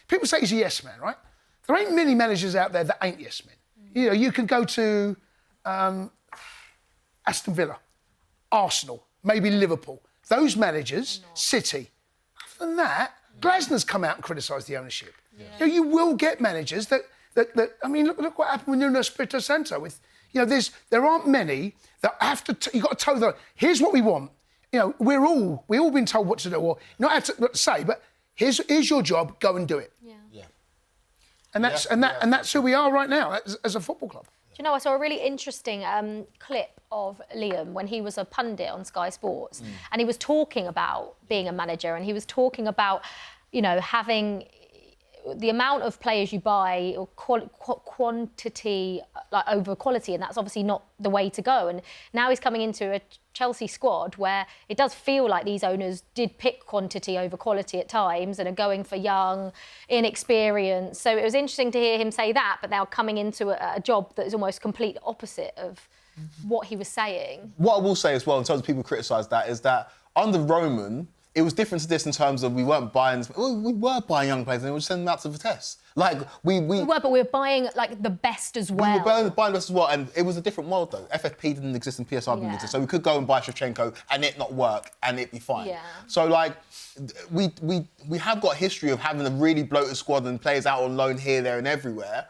people say he's a yes man, right? There ain't many managers out there that ain't yes men. You know, you could go to Aston Villa, Arsenal, maybe Liverpool. Those managers, City. Other than that, Glasner's come out and criticised the ownership. Yeah. You know, you will get managers that I mean, look what happened with Nuno Espirito Santo. With, you know, there aren't many that have to. You've got to tell them, here's what we want. You know, we've all been told what to do, or not what to say, but here's your job. Go and do it. Yeah. And that's who we are right now as a football club. Do you know, I saw a really interesting clip of Liam when he was a pundit on Sky Sports, and he was talking about being a manager, and he was talking about, you know, having the amount of players you buy, or quantity like over quality, and that's obviously not the way to go. And now he's coming into a Chelsea squad where it does feel like these owners did pick quantity over quality at times and are going for young, inexperienced. So it was interesting to hear him say that, but now coming into a job that is almost complete opposite of what he was saying. What I will say as well, in terms of people criticise that, is that under Roman, it was different to this in terms of we were buying young players and we would send them out to Vitesse. Like, we were, but we were buying, like, the best as well. We were buying the best as well, and it was a different world, though. FFP didn't exist and PSR didn't exist, so we could go and buy Shevchenko and it not work and it be fine. Yeah. So, like, we have got a history of having a really bloated squad and players out on loan here, there and everywhere.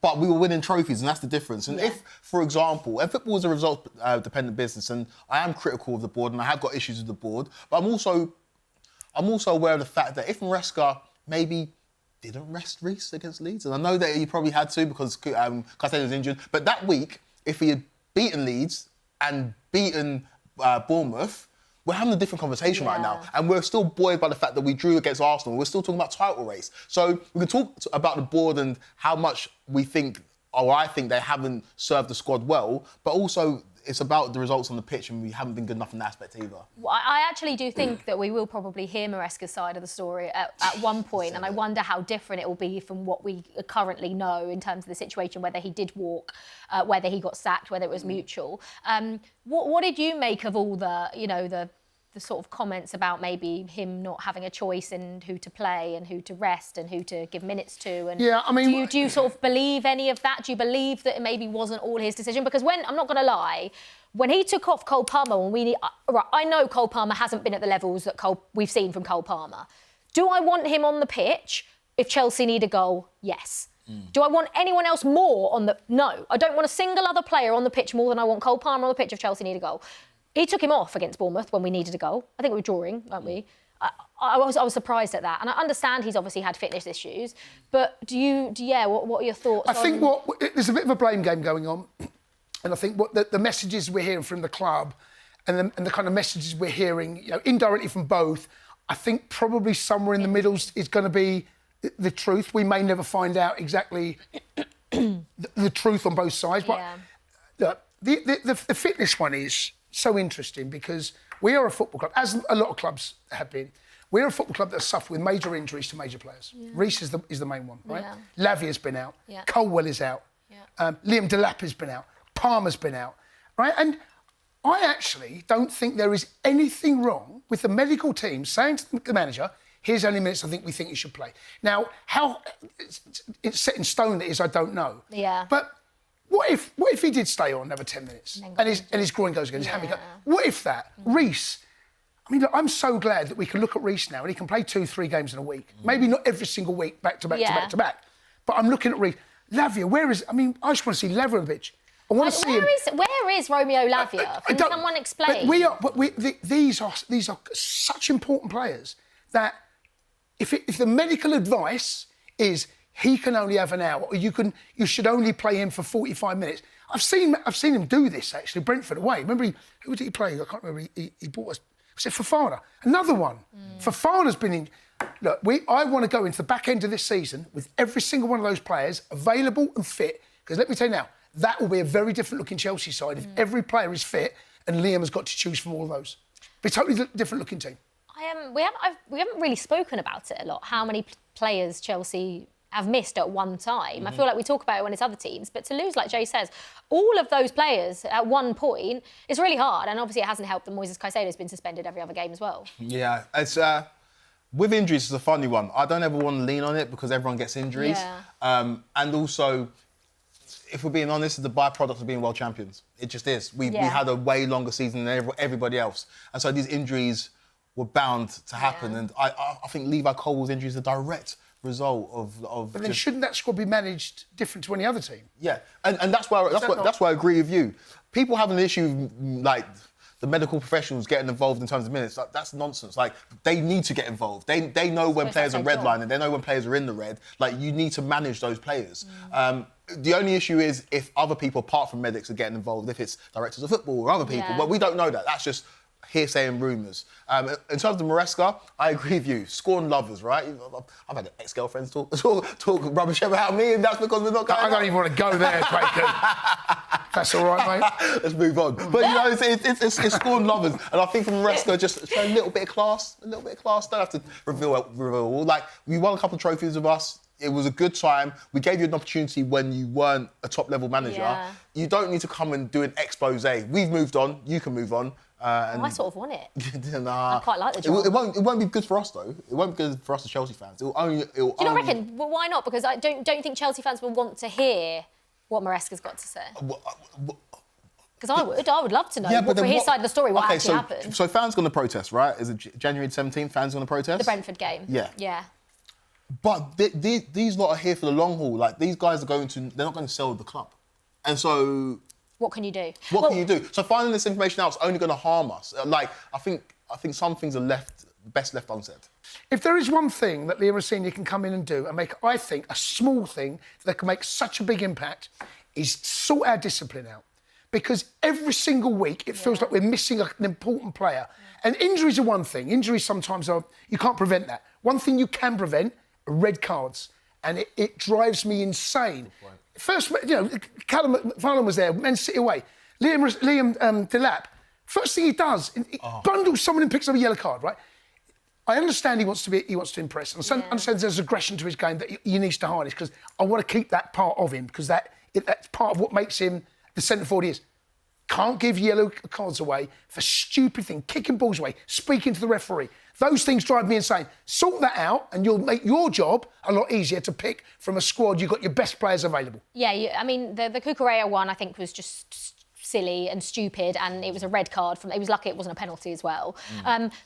But we were winning trophies, and that's the difference. And if, for example, and football is a result-dependent business, and I am critical of the board, and I have got issues with the board, but I'm also aware of the fact that if Maresca maybe didn't rest Reece against Leeds, and I know that he probably had to because Castell was injured, but that week, if he had beaten Leeds and beaten Bournemouth, we're having a different conversation right now. And we're still buoyed by the fact that we drew against Arsenal. We're still talking about title race. So we can talk about the board and how much we think, or I think, they haven't served the squad well, but also it's about the results on the pitch, and we haven't been good enough in that aspect either. Well, I actually do think that we will probably hear Maresca's side of the story at one point, and I wonder how different it will be from what we currently know in terms of the situation, whether he did walk, whether he got sacked, whether it was mutual. What did you make of all the, you know, the sort of comments about maybe him not having a choice in who to play and who to rest and who to give minutes to? And yeah, I mean, do you sort of believe any of that? Do you believe that it maybe wasn't all his decision? Because I'm not going to lie, when he took off Cole Palmer, I know Cole Palmer hasn't been at the levels that we've seen from Cole Palmer. Do I want him on the pitch if Chelsea need a goal? Yes. Do I want anyone else more on the... No. I don't want a single other player on the pitch more than I want Cole Palmer on the pitch if Chelsea need a goal. He took him off against Bournemouth when we needed a goal. I think we were drawing, weren't we? I was surprised at that. And I understand he's obviously had fitness issues, but what are your thoughts? I think there's a bit of a blame game going on. And I think what the messages we're hearing from the club and the kind of messages we're hearing, you know, indirectly from both, I think probably somewhere in the middle is going to be the truth. We may never find out exactly the truth on both sides. But the fitness one is so interesting because we are a football club, as a lot of clubs have been. We're a football club that suffer with major injuries to major players. Yeah. Reece is the main one, right? Yeah. Lavia's been out. Yeah. Colwell is out. Yeah. Liam Delap has been out. Palmer's been out, right? And I actually don't think there is anything wrong with the medical team saying to the manager, here's how many minutes I think we think you should play. Now, how it's set in stone that is, I don't know. Yeah. But what if he did stay on another 10 minutes and his groin goes again, his hammy goes? What if that? Reece, I mean, look, I'm so glad that we can look at Reece now and he can play 2-3 games in a week. Maybe not every single week, back to back to back to back. But I'm looking at Reece. Lavia, I just want to see Lavia on the pitch. I want to see him. Where is Romeo Lavia? Can someone explain? These are such important players that if the medical advice is he can only have an hour, or you should only play him for 45 minutes. I've seen him do this actually. Brentford away. Remember who did he play? I can't remember. He bought us. Was it Fofana? Another one. Fofana's been in. Look, I want to go into the back end of this season with every single one of those players available and fit. Because let me tell you now, that will be a very different looking Chelsea side if every player is fit and Liam has got to choose from all of those. Be a totally different looking team. We haven't really spoken about it a lot. How many players Chelsea have missed at one time. I feel like we talk about it when it's other teams, but to lose, like Jay says, all of those players at one point is really hard. And obviously it hasn't helped that Moises Caicedo has been suspended every other game as well. Yeah, it's with injuries, it's a funny one. I don't ever want to lean on it because everyone gets injuries. Yeah. And also, if we're being honest, it's the byproduct of being world champions. It just is. We had a way longer season than everybody else. And so these injuries were bound to happen. Yeah. And I think Levi Colwell's injury is a direct result of But then shouldn't that squad be managed different to any other team? Yeah, and that's why I agree with you. People have an issue like the medical professionals getting involved in terms of minutes. Like, that's nonsense. Like, they need to get involved. They know when players are redlining. They know when players are in the red. Like, you need to manage those players. The only issue is if other people apart from medics are getting involved, if it's directors of football or other people. But we don't know that. That's just hearsay and rumours. In terms of Maresca, I agree with you. Scorn lovers, right? I've had ex-girlfriends talk rubbish about me, and that's because we're not going I don't even want to go there, Bacon. That's all right, mate. Let's move on. But, you know, it's scorn lovers. And I think from Maresca, just show a little bit of class. Don't have to reveal all. Like, we won a couple of trophies with us. It was a good time. We gave you an opportunity when you weren't a top-level manager. Yeah. You don't need to come and do an expose. We've moved on. You can move on. I sort of want it. Nah. I quite like the job. It won't be good for us, though. It won't be good for us as Chelsea fans. Do you not reckon? Well, why not? Because I don't think Chelsea fans will want to hear what Maresca's got to say. Because I would love to know from his side of the story what actually happened. So fans going to protest, right? Is it January 17th? Fans going to protest? The Brentford game. Yeah. Yeah. But these lot are here for the long haul. Like, these guys they're not going to sell the club, and so. What can you do? What can you do? So finding this information out is only going to harm us. Like, I think some things are best left unsaid. If there is one thing that Liam Rosenior can come in and do and make, I think, a small thing that can make such a big impact, is sort our discipline out. Because every single week it feels like we're missing an important player. And injuries are one thing. Injuries sometimes you can't prevent that. One thing you can prevent are red cards. And it drives me insane. First, you know, Callum McFarlane was there, Man City away. Liam Delap, first thing he does, he bundles someone and picks up a yellow card, right? I understand he wants to impress. I understand there's aggression to his game that he needs to harness, because I want to keep that part of him, because that's part of what makes him the centre forward he is. Can't give yellow cards away for stupid things, kicking balls away, speaking to the referee. Those things drive me insane. Sort that out and you'll make your job a lot easier to pick from a squad. You've got your best players available. Yeah, I mean, the Cucurella one, I think, was just silly and stupid, and it was a red card. It was lucky it wasn't a penalty as well.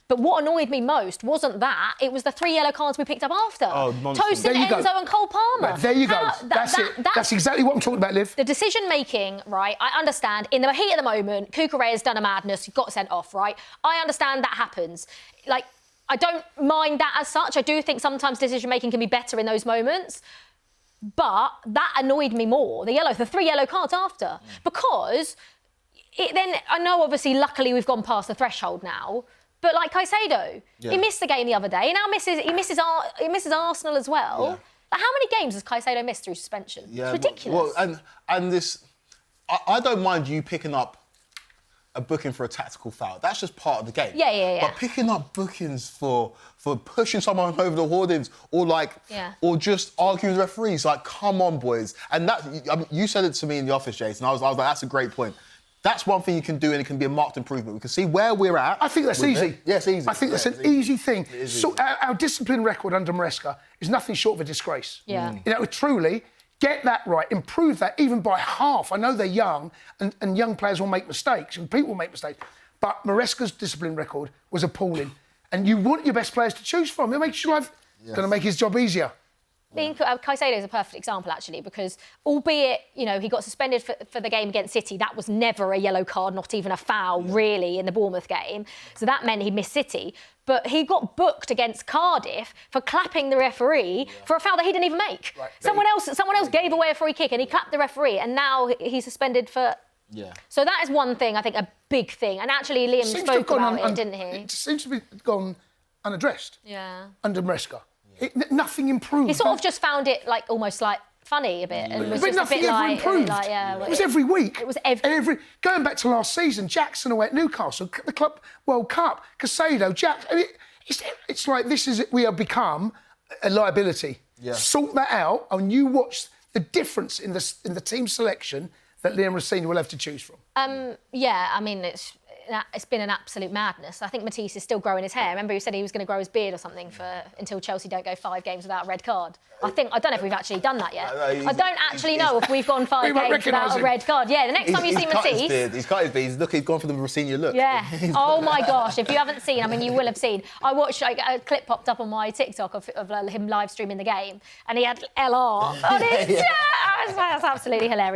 But what annoyed me most wasn't that, it was the 3 yellow cards we picked up after. Tosin, Enzo and Cole Palmer. Right, there you go. That's it. That's exactly what I'm talking about, Liv. The decision-making, right, I understand. In the heat of the moment, Cucurella's done a madness, he got sent off, right? I understand that happens. Like, I don't mind that as such. I do think sometimes decision-making can be better in those moments. But that annoyed me more, the 3 yellow cards after. Because then, I know obviously, luckily we've gone past the threshold now, but like Caicedo, he missed the game the other day, and now he misses Arsenal as well. Yeah. Like, how many games has Caicedo missed through suspension? Yeah, it's ridiculous. Well, and this, I don't mind you picking up a booking for a tactical foul. That's just part of the game. Yeah. But picking up bookings for pushing someone over the hoardings or just arguing with referees, like, come on, boys. And that, I mean, you said it to me in the office, Jason. I was like, that's a great point. That's one thing you can do, and it can be a marked improvement. We can see where we're at. I think that's easy. Yeah, it's easy. I think that's an easy thing. So our discipline record under Maresca is nothing short of a disgrace. Yeah. You know, truly, get that right, improve that even by half. I know they're young, and young players will make mistakes, and people will make mistakes. But Maresca's discipline record was appalling. And you want your best players to choose from. It makes your life going to make his job easier. Caicedo is a perfect example, actually, because albeit, you know, he got suspended for the game against City, that was never a yellow card, not even a foul, really, in the Bournemouth game. So that meant he missed City. But he got booked against Cardiff for clapping the referee for a foul that he didn't even make. Right. Someone else gave away a free kick and he clapped the referee, and now he's suspended for... Yeah. So that is one thing, I think, a big thing. And actually, Liam spoke about it, didn't he? It seems to be gone unaddressed. Yeah. Under Maresca. Nothing improved. He sort of just found it almost funny a bit, and was but just nothing a bit ever improved. It was every week. It was every going back to last season. Jackson away at Newcastle, the Club World Cup. Caicedo, Jackson. I mean, it's like this is we have become a liability. Yeah. Sort that out, and you watch the difference in the team selection that Liam Rosenior will have to choose from. Yeah, I mean, it's been an absolute madness. I think Matisse is still growing his hair. Remember, he said he was going to grow his beard or something until Chelsea don't go 5 games without a red card. I don't know if we've actually done that yet. I don't actually know if we've gone 5 games without a red card. Yeah, the next time you see Matisse... He's cut his beard. He's gone for the Rosenior look. Yeah. Oh, my gosh. If you haven't seen, I mean, you will have seen. I watched, a clip popped up on my TikTok of him live streaming the game, and he had LR on his... That's absolutely hilarious.